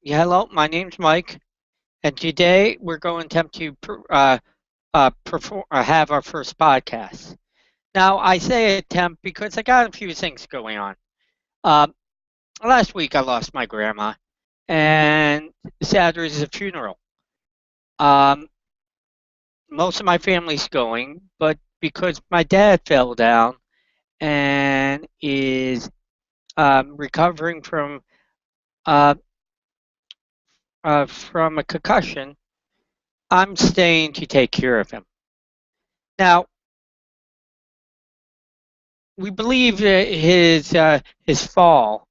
Yeah, hello, my name's Mike, and today we're going to attempt to have our first podcast. Now, I say attempt because I got a few things going on. Um, Last week I lost my grandma, and Saturday is a funeral. Um, most of my family's going, but because my dad fell down and is recovering uh, from a concussion, I'm staying to take care of him. Now, we believe that his fall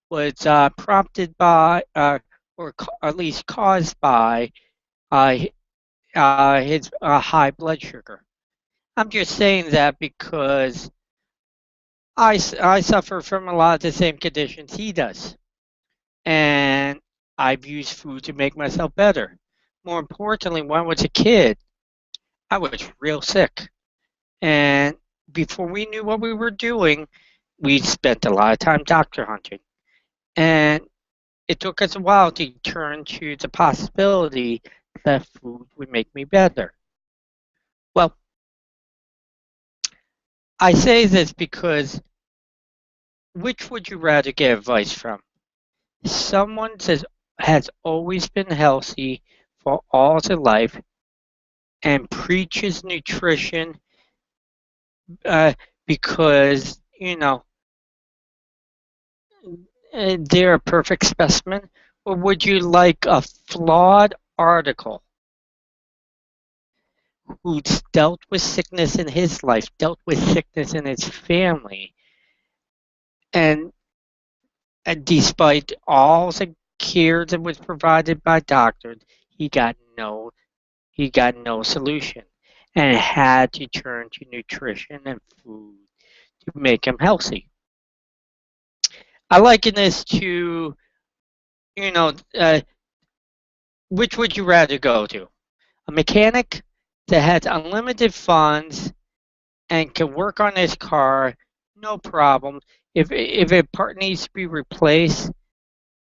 was prompted by, at least caused by, uh, his high blood sugar. I'm just saying that because I suffer from a lot of the same conditions he does, and I've used food to make myself better. More importantly, when I was a kid, I was real sick, and before we knew what we were doing, we spent a lot of time doctor hunting. And it took us a while to turn to the possibility that food would make me better. Well, I say this because which would you rather get advice from? Someone that has always been healthy for all their life and preaches nutrition uh, because, they're a perfect specimen? Or would you like a flawed article who's dealt with sickness in his life, dealt with sickness in his family, and, despite all the care that was provided by doctors, he got no he got no solution and had to turn to nutrition and food to make him healthy. I liken this to, you know, uh, which would you rather go to? A mechanic that has unlimited funds and can work on his car, no problem. If a part needs to be replaced,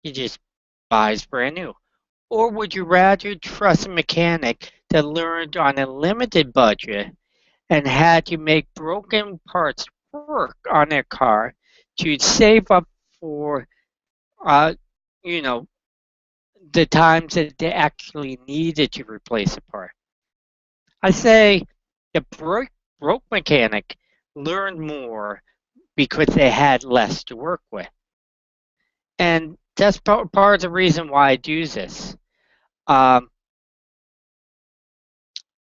he just buys brand new. Or would you rather trust a mechanic that learned on a limited budget and had to make broken parts work on their car to save up for uh, you know the times that they actually needed to replace a part? I say the broke mechanic learned more because they had less to work with. And that's part of the reason why I do this. Um,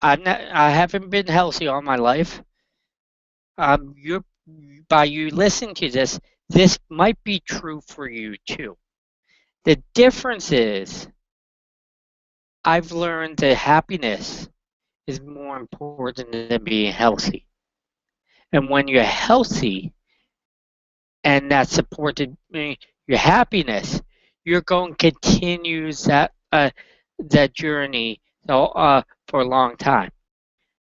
I haven't been healthy all my life. You By you listening to this, this might be true for you too. The difference is I've learned that happiness is more important than being healthy. And when you're healthy and that supported your happiness, you're going to continue that journey for a long time.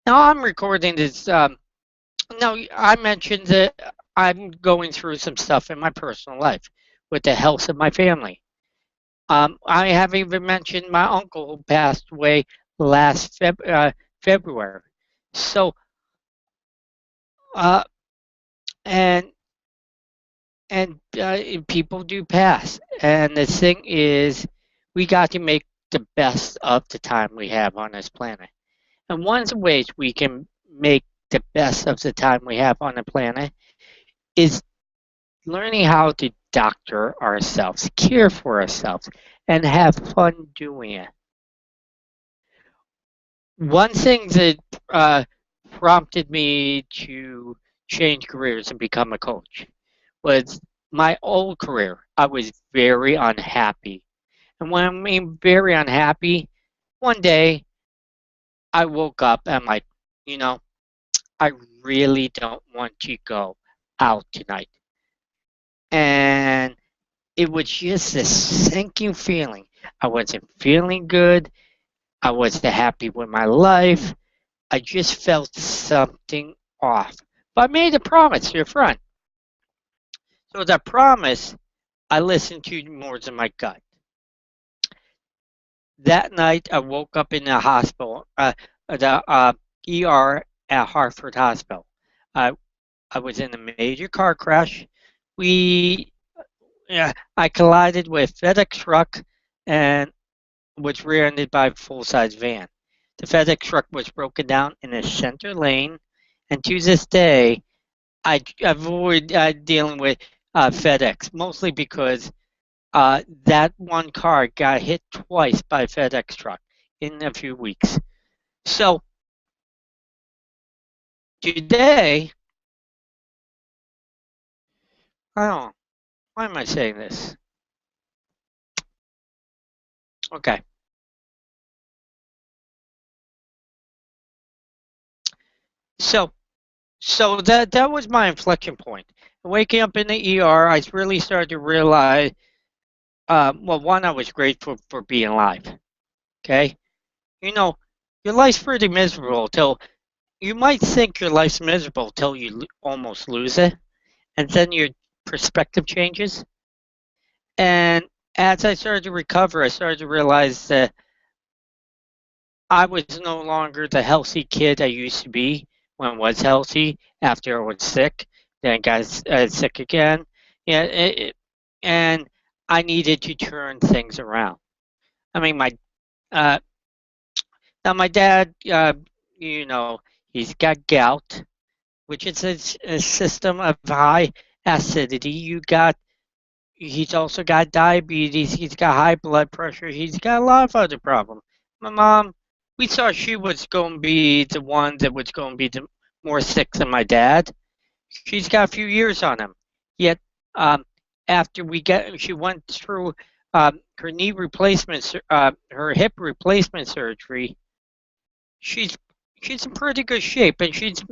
Now I'm recording this. Now I mentioned that I'm going through some stuff in my personal life with the health of my family. I haven't even mentioned my uncle who passed away last February. So, uh, and people do pass. And the thing is, we got to make the best of the time we have on this planet. And one of the ways we can make the best of the time we have on the planet is learning how to doctor ourselves, care for ourselves, and have fun doing it. One thing that uh, prompted me to change careers and become a coach was my old career. I was very unhappy. And when I mean very unhappy, one day I woke up and I'm like, you know, I really don't want to go out tonight. And it was just a sinking feeling. I wasn't feeling good. I wasn't happy with my life. I just felt something off. But I made a promise to a friend. So that promise, I listened to more than my gut. That night, I woke up in the hospital, the ER at Hartford Hospital. I I was in a major car crash. We, I collided with FedEx truck and was rear-ended by a full-size van. The FedEx truck was broken down in the center lane, and to this day, I avoid dealing with FedEx mostly because that one car got hit twice by a FedEx truck in a few weeks. So today, I don't know, why am I saying this? Okay, so that was my inflection point. Waking up in the ER, I really started to realize. Well, one, I was grateful for being alive. Okay, you know, your life's pretty miserable till you might think your life's miserable till you almost lose it, and then your perspective changes. And as I started to recover, I started to realize that I was no longer the healthy kid I used to be when I was healthy after I was sick, then got sick again. Yeah, and I needed to turn things around. I mean, uh, my dad, you know, he's got gout, which is a system of high acidity. He's also got diabetes. He's got high blood pressure. He's got a lot of other problems. My mom, we thought she was going to be the one that was going to be the more sick than my dad. She's got a few years on him. Yet, um, after she went through her knee replacement, her hip replacement surgery. She's she's in pretty good shape, and she's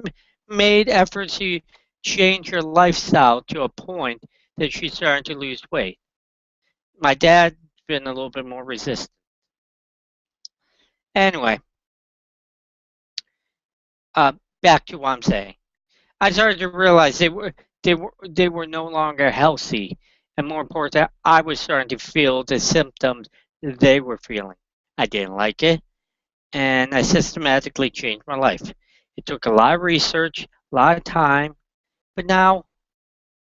made efforts to change her lifestyle to a point that she's starting to lose weight. My dad's been a little bit more resistant. Anyway, uh, back to what I'm saying. I started to realize they were no longer healthy, and more important, I was starting to feel the symptoms they were feeling. I didn't like it, and I systematically changed my life. It took a lot of research, a lot of time, but now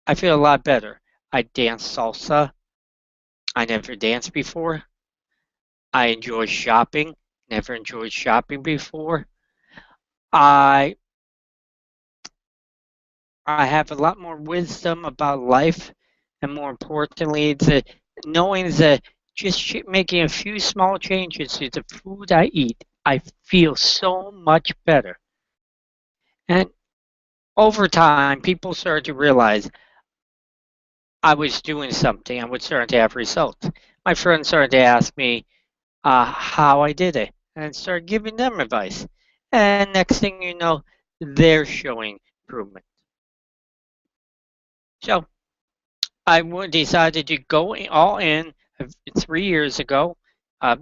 I feel a lot better. I dance salsa. I never danced before. I enjoy shopping. Never enjoyed shopping before. I I have a lot more wisdom about life, and more importantly, knowing that just making a few small changes to the food I eat, I feel so much better. And over time, people started to realize I was doing something. I was starting to have results. My friends started to ask me how I did it, and started giving them advice. And next thing you know, they're showing improvement. So decided to go all in 3 years ago. Uh,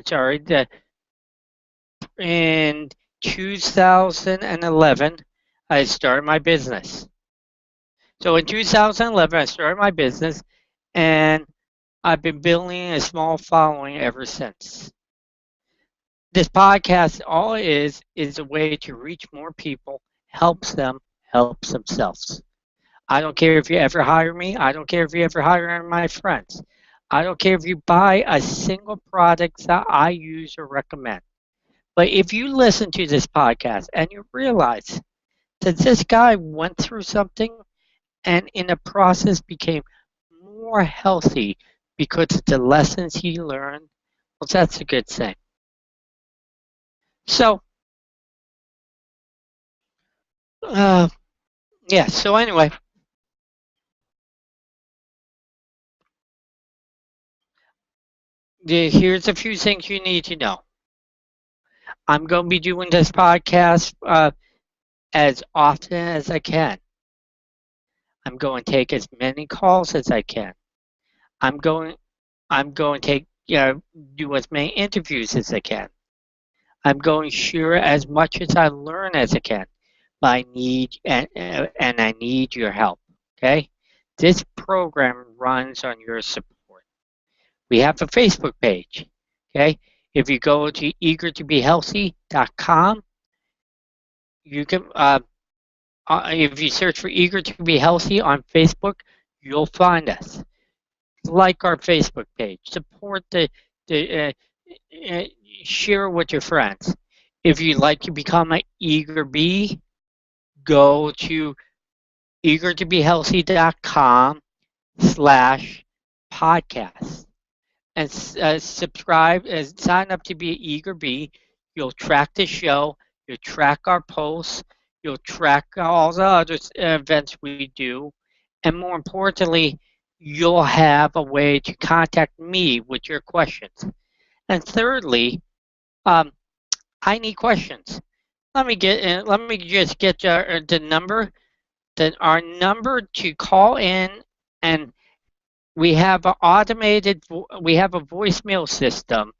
sorry, in 2011, I started my business. So in 2011, I started my business, and I've been building a small following ever since. This podcast, all it is a way to reach more people, helps them, helps themselves. I don't care if you ever hire me. I don't care if you ever hire any of my friends. I don't care if you buy a single product that I use or recommend. But if you listen to this podcast and you realize that this guy went through something and in the process became more healthy because of the lessons he learned, well, that's a good thing. So, uh, yeah, so anyway, here's a few things you need to know. I'm going to be doing this podcast as often as I can. I'm going to take as many calls as I can. I'm going I'm going to do as many interviews as I can. I'm going to share as much as I learn as I can. But and I need your help. Okay? This program runs on your support. We have a Facebook page. Okay, if you go to eagertobehealthy.com, you can if you search for Eager to Be Healthy on Facebook, you'll find us. Like our Facebook page, support the uh, share with your friends. If you'd like to become an Eager Bee, go to eagertobehealthy.com/podcast and subscribe and sign up to be an Eager Bee. You'll track the show, you'll track our posts, you'll track all the other events we do, and more importantly, you'll have a way to contact me with your questions. And thirdly, um, I need questions. Let me just get the number. Our number to call in, and we have a voicemail system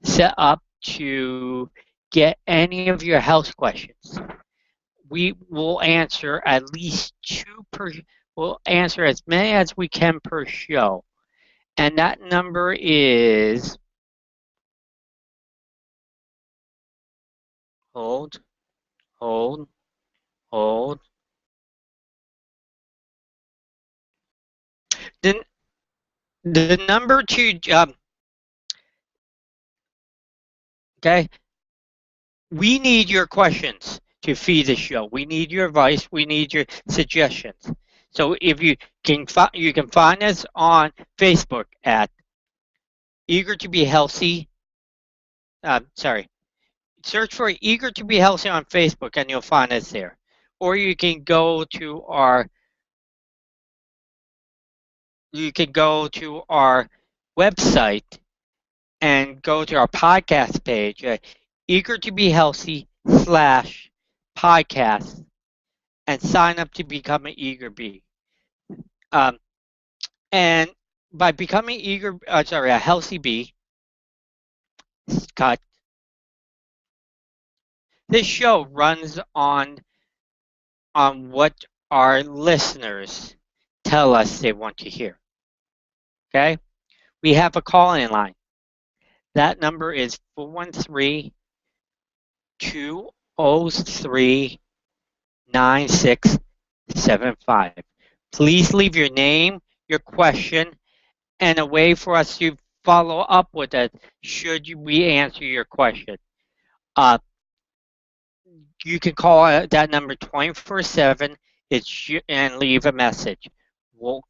set up to get any of your health questions. We will answer at least we'll answer as many as we can per show. And that number is, hold, hold, hold. Then the number to, okay, we need your questions to feed the show. We need your advice. We need your suggestions. So if you can find us on Facebook at Eager to Be Healthy. Sorry, search for Eager to Be Healthy on Facebook and you'll find us there. Or you can go to our website and go to our podcast page, Eager to Be Healthy/podcast, and sign up to become an Eager Bee. And by becoming a healthy bee, Scott, this show runs on what our listeners tell us they want to hear. Okay? We have a call-in line. That number is 413-203-9675. Please leave your name, your question, and a way for us to follow up with it should we answer your question. You can call that number 24/7 and leave a message. We'll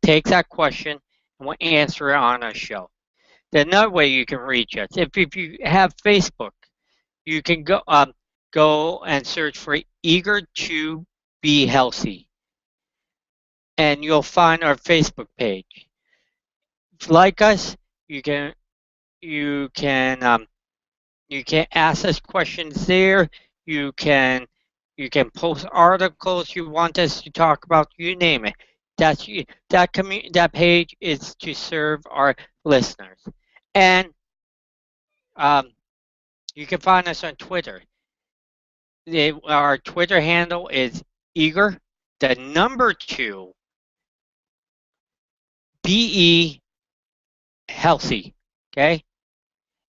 take that question and we'll answer it on our show. Another way you can reach us, if you have Facebook, you can go and search for Eager to Be Healthy, and you'll find our Facebook page. If you like us, you can ask us questions there. You can post articles you want us to talk about. You name it. That page is to serve our listeners. And you can find us on Twitter. Our Twitter handle is Eager, the number 2, BE Healthy. Okay?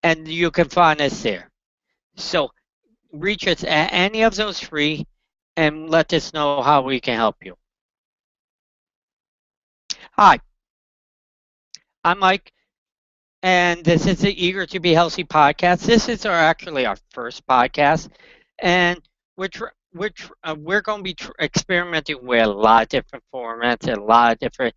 And you can find us there. So reach us at any of those 3 and let us know how we can help you. Hi, I'm Mike, and this is the Eager to Be Healthy podcast. This is actually our first podcast, and we're going to be experimenting with a lot of different formats and a lot of different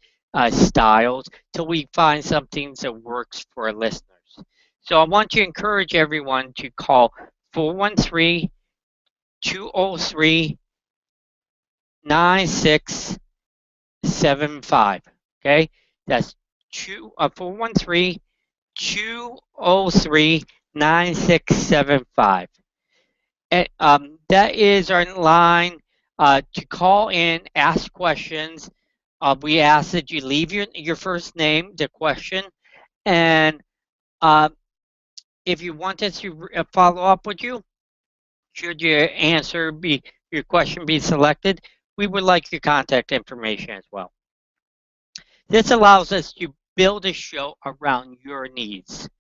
styles till we find something that works for our listeners. So I want to encourage everyone to call 413-203-9675. Okay, that's 413-203-9675. And that is our line to call in, ask questions. We ask that you leave your first name, the question, and if you want us to follow up with you, should your question be selected, we would like your contact information as well. This allows us to build a show around your needs.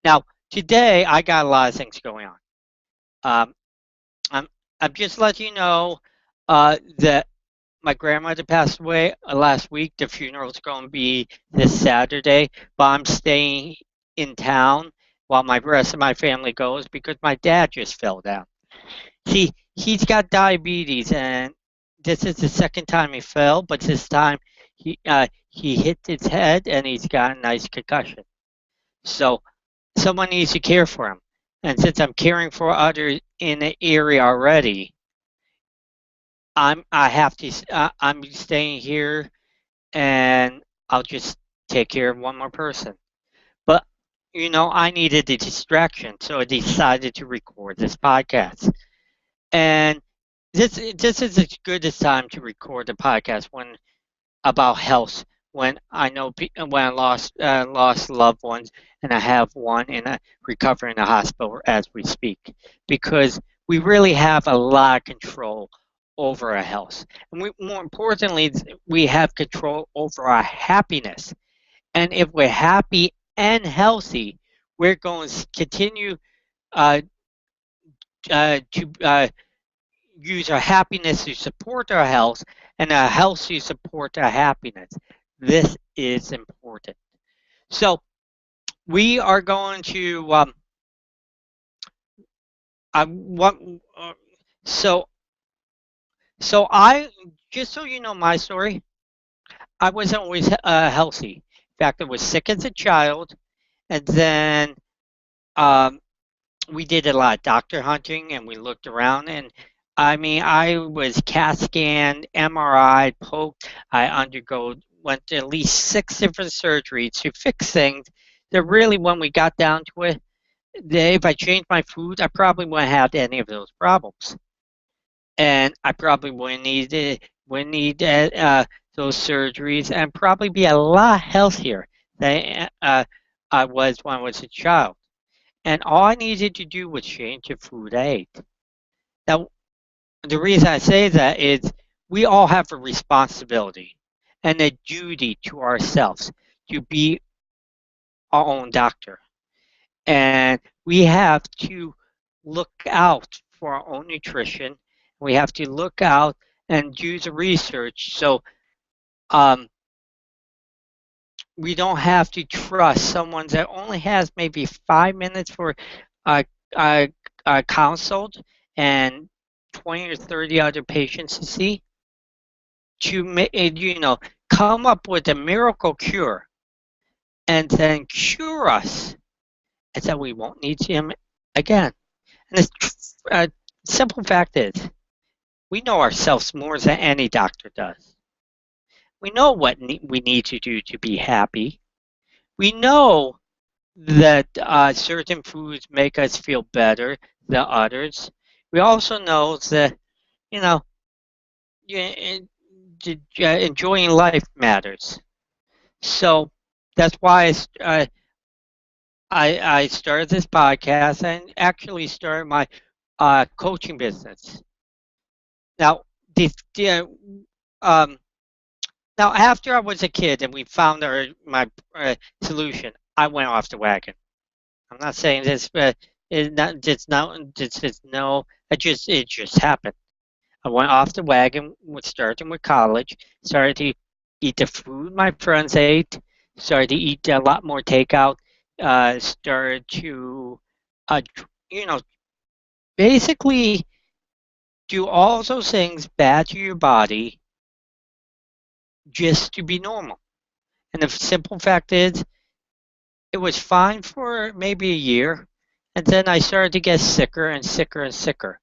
Now, today I got a lot of things going on. Um, I'm I'm just letting you know that my grandmother passed away last week. The funeral's going to be this Saturday, but I'm staying in town while my rest of my family goes because my dad just fell down. See, he's got diabetes, and this is the second time he fell, but this time he hit his head and he's got a nice concussion. So someone needs to care for him. And since I'm caring for others in the area already, I'm staying here, and I'll just take care of one more person. But I needed a distraction, so I decided to record this podcast. And this is as good a time to record a podcast when about health. When I know when I lost loved ones, and I have one in a recovering in the hospital as we speak, because we really have a lot of control over our health, and more importantly, we have control over our happiness. And if we're happy and healthy, we're going to continue uh, to use our happiness to support our health, and our health to support our happiness. This is important. So we are going to what so so I just so you know my story. I wasn't always healthy. In fact, I was sick as a child, and then um, we did a lot of doctor hunting, and we looked around, and I mean, I was CAT scanned, MRI, poked. I went to at least 6 different surgeries to fix things that really, when we got down to it, if I changed my food, I probably wouldn't have any of those problems, and I probably wouldn't need those surgeries, and probably be a lot healthier than I was when I was a child. And all I needed to do was change the food I ate. Now, the reason I say that is we all have a responsibility and a duty to ourselves to be our own doctor. And we have to look out for our own nutrition. We have to look out and do the research so um, we don't have to trust someone that only has maybe 5 minutes for a, a consult and 20 or 30 other patients to see to come up with a miracle cure and then cure us, and that we won't need him again. And the simple fact is, we know ourselves more than any doctor does. We know what we need to do to be happy. We know that certain foods make us feel better than others. We also know that, you know, enjoying life matters. So that's why I started this podcast and actually started my coaching business. Now, the um, now after I was a kid and we found my solution, I went off the wagon. I'm not saying this, but it's no. It just happened. I went off the wagon, starting with college. Started to eat the food my friends ate. Started to eat a lot more takeout. Started to, uh, you know, basically do all those things bad to your body just to be normal. And the simple fact is, it was fine for maybe a year, and then I started to get sicker and sicker and sicker.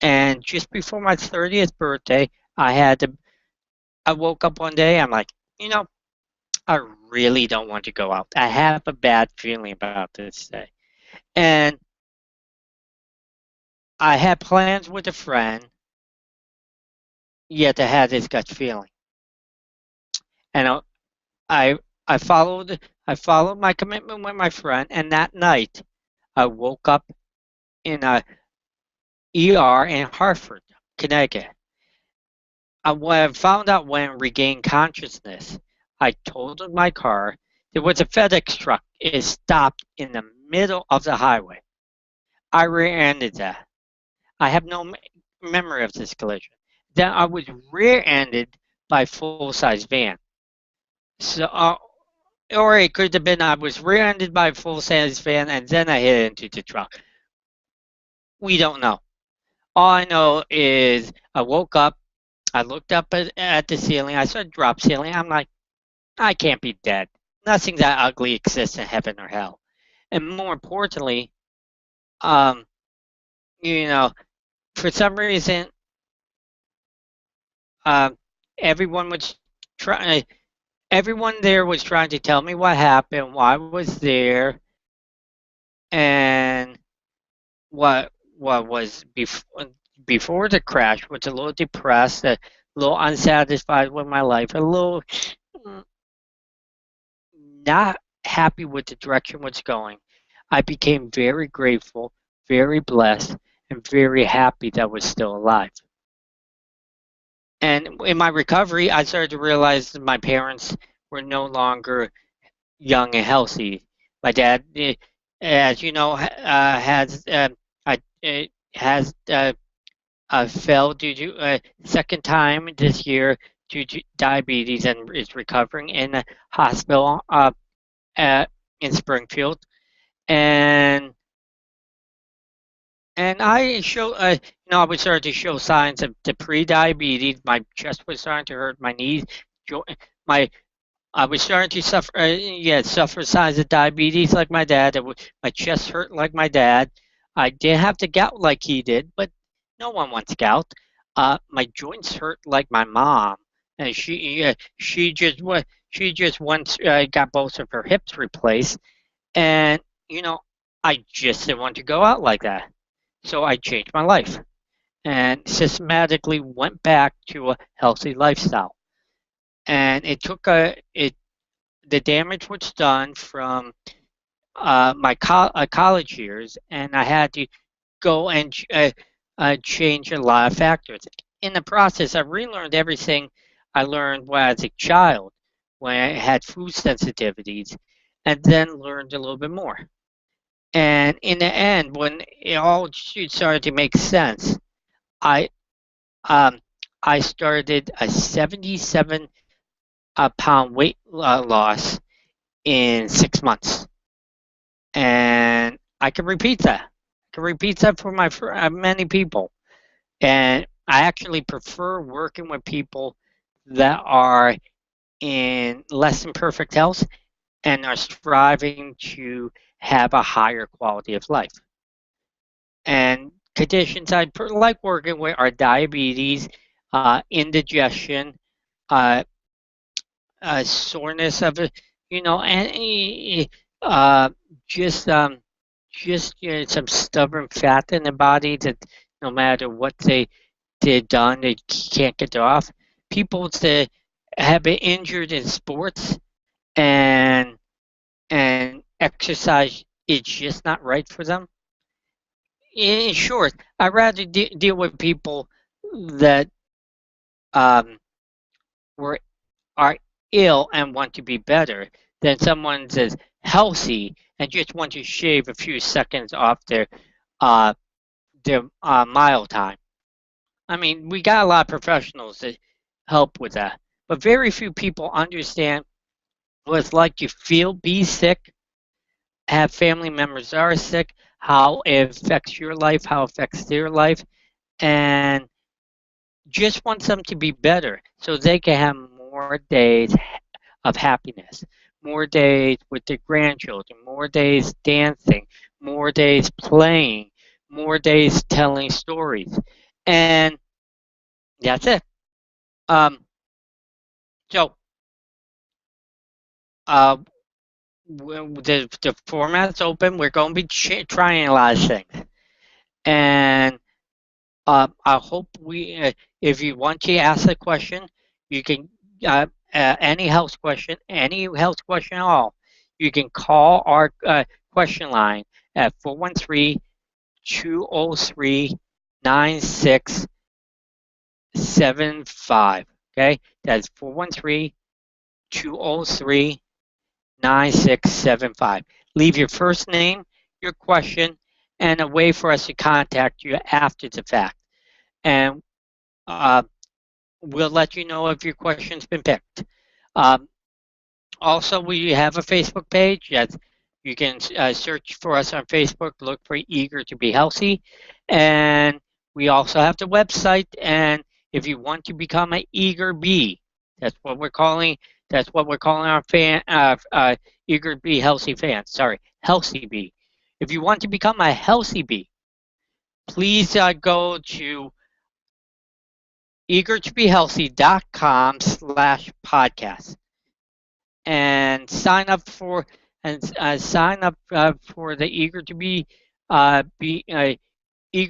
And just before my 30th birthday, I woke up one day, I'm like, you know, I really don't want to go out. I have a bad feeling about this day. And I had plans with a friend, yet I had this gut feeling. And I I followed my commitment with my friend, and that night I woke up in a ER in Hartford, Connecticut. What I found out when I regained consciousness, I totaled my car. There was a FedEx truck. It stopped in the middle of the highway. I rear-ended that. I have no memory of this collision. Then I was rear-ended by a full-size van. So, or it could have been I was rear-ended by a full-size van and then I hit into the truck. We don't know. All I know is I woke up, I looked up at the ceiling, I saw a drop ceiling. I'm like, I can't be dead. Nothing that ugly exists in heaven or hell. And more importantly, um, you know, for some reason, um, everyone was trying. Everyone there was trying to tell me what happened, why I was there, and what was before the crash. Was a little depressed, a little unsatisfied with my life, a little mm, not happy with the direction it's going. I became very grateful, very blessed, and very happy that I was still alive. And in my recovery, I started to realize that my parents were no longer young and healthy. My dad, as you know, has fell due to second time this year due to diabetes and is recovering in a hospital at, in Springfield. And I was starting to show signs of the pre-diabetes. My chest was starting to hurt. My knees, my I was starting to suffer signs of diabetes like my dad. My chest hurt like my dad. I didn't have the gout like he did, but no one wants gout. My joints hurt like my mom, and she just once got both of her hips replaced, and I just didn't want to go out like that. So I changed my life and systematically went back to a healthy lifestyle. And it took the damage was done from my college years, and I had to go and change a lot of factors. In the process, I relearned everything I learned when I was a child, when I had food sensitivities, and then learned a little bit more. And in the end, when it all started to make sense, I um, I started a 77 pound weight loss in 6 months, and I can repeat that. I can repeat that for many people, and I actually prefer working with people that are in less than perfect health and are striving to have a higher quality of life. And conditions I like working with are diabetes, indigestion, uh, soreness of it, and uh, just just some stubborn fat in the body that no matter what they've done, they can't get it off. People that have been injured in sports and exercise is just not right for them. In short, I'd rather deal with people that um, were are ill and want to be better than someone that's healthy and just want to shave a few seconds off uh, their mile time. I mean, we got a lot of professionals that help with that, but very few people understand what it's like to be sick, have family members that are sick, how it affects your life, how it affects their life, and just want them to be better so they can have more days of happiness, more days with their grandchildren, more days dancing, more days playing, more days telling stories. And that's it. Um, so uh, the format's open. We're going to be trying a lot of things. And I hope if you want to ask a question, you can, any health question at all, you can call our question line at 413-203-9675. Okay, that's 413-203-9675. Leave your first name, your question and a way for us to contact you after the fact. And uh, we'll let you know if your question's been picked. Um, Also, we have a Facebook page. Yes, you can search for us on Facebook. Look for Eager to Be Healthy, and we also have the website. And if you want to become an Eager Bee, that's what we're calling. That's what we're calling our Eager to Be Healthy fans. Sorry, Healthy Bee. If you want to become a healthy bee, please go to eagertobehealthy.com/podcast and sign up for the Eager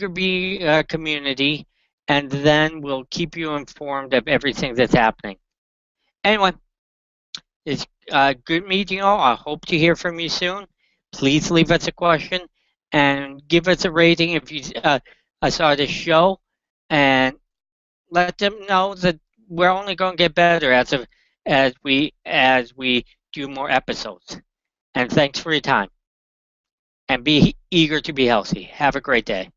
Bee community, and then we'll keep you informed of everything that's happening. Anyway, it's good meeting you all. I hope to hear from you soon. Please leave us a question and give us a rating if you saw the show, and let them know that we're only going to get better as we do more episodes. And thanks for your time. And be eager to be healthy. Have a great day.